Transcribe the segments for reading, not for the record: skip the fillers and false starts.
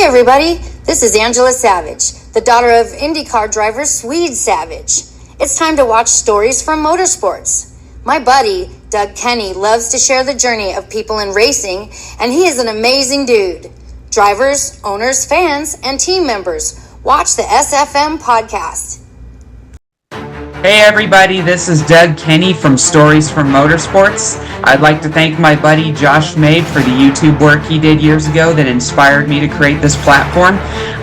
everybody, this is Angela Savage, the daughter of IndyCar driver Swede Savage. It's time to watch stories from motorsports. My buddy, Doug Kenny, loves to share the journey of people in racing, and he is an amazing dude. Drivers, owners, fans, and team members, watch the SFM podcast. Hey everybody, this is Doug Kenny from Stories from Motorsports. I'd like to thank my buddy Josh Mabe for the YouTube work he did years ago that inspired me to create this platform.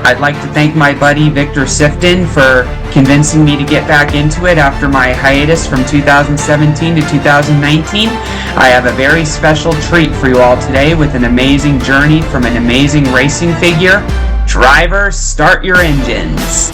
I'd like to thank my buddy Victor Sifton for convincing me to get back into it after my hiatus from 2017 to 2019. I have a very special treat for you all today with an amazing journey from an amazing racing figure. Drivers, start your engines.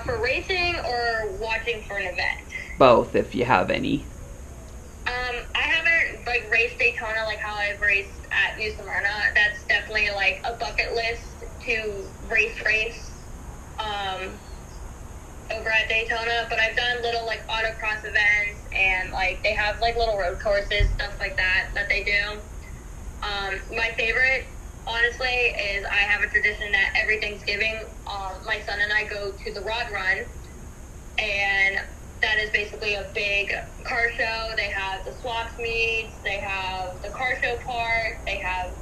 For racing or watching for an event? Both, if you have any. I haven't raced Daytona like how I've raced at New Smyrna. That's definitely like a bucket list to race over at Daytona. But I've done little like autocross events, and like they have like little road courses, stuff like that they do. My favorite, honestly, is I have a tradition that every Thanksgiving, my son and I go to the Rod Run, and that is basically a big car show. They have the swaps meets, they have the car show part, they have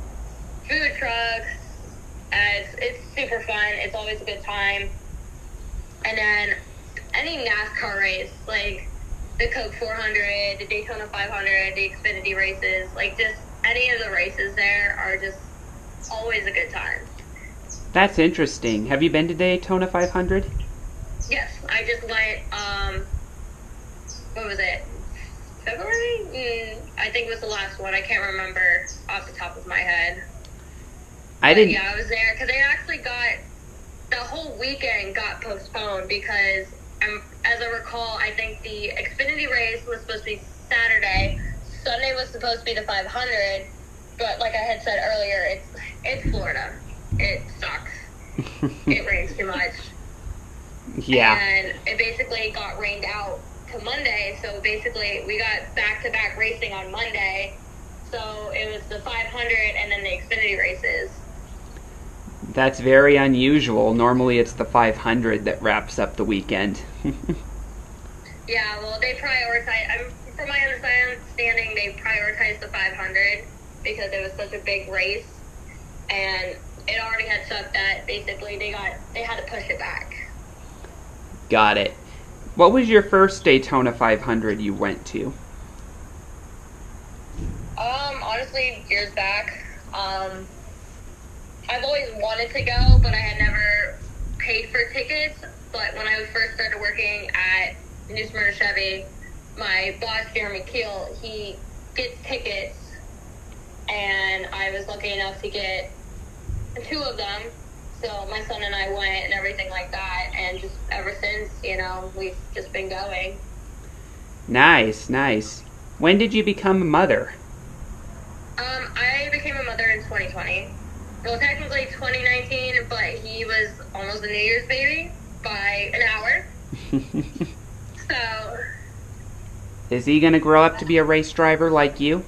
food trucks, and it's super fun. It's always a good time. And then any NASCAR race, like the Coke 400, the Daytona 500, the Xfinity races, like just any of the races there are just always a good time. That's interesting. Have you been to Daytona 500? Yes, I just went, what was it? February? I think it was the last one. I can't remember off the top of my head. Yeah, I was there because they actually the whole weekend got postponed because, as I recall, I think the Xfinity race was supposed to be Saturday. Sunday was supposed to be the 500, but like I had said earlier, it's Florida. It sucks. It rains too much. Yeah. And it basically got rained out to Monday, so basically we got back-to-back racing on Monday. So it was the 500 and then the Xfinity races. That's very unusual. Normally it's the 500 that wraps up the weekend. Yeah, well, they prioritize, from my understanding, they prioritized the 500 because it was such a big race, and it already had sucked that basically they had to push it back. Got it. What was your first Daytona 500 you went to? Honestly, years back. I've always wanted to go, but I had never paid for tickets. But when I first started working at New Smyrna Chevy, my boss, Jeremy Keel, he gets tickets, and I was lucky enough to get 2 of them. So my son and I went and everything like that, and just ever since, we've just been going. Nice. When did you become a mother? I became a mother in 2020. Well, technically 2019, but he was almost a New Year's baby by an hour. So... Is he going to grow up to be a race driver like you?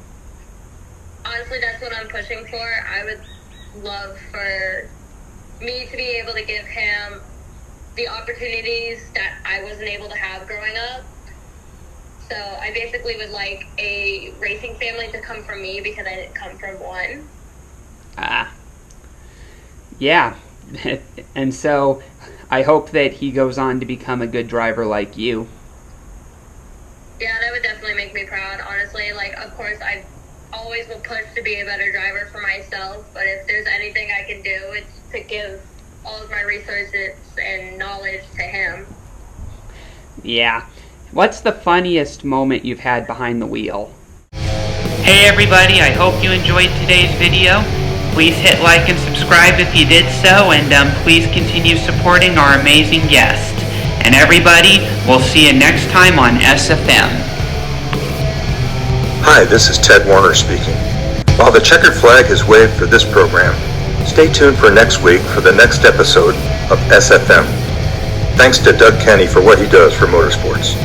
Honestly, that's what I'm pushing for. I would love for me to be able to give him the opportunities that I wasn't able to have growing up. So I basically would like a racing family to come from me because I didn't come from one. Yeah. And so I hope that he goes on to become a good driver like you. Yeah, that would definitely make me proud, honestly. Like, of course, I always will push to be a better driver for myself, but if there's anything I can do, it's to give all of my resources and knowledge to him. Yeah. What's the funniest moment you've had behind the wheel? Hey everybody, I hope you enjoyed today's video. Please hit like and subscribe if you did so, and please continue supporting our amazing guest. And everybody, we'll see you next time on SFM. Hi, this is Ted Warner speaking. While the checkered flag is waved for this program, stay tuned for next week for the next episode of SFM. Thanks to Doug Kenny for what he does for motorsports.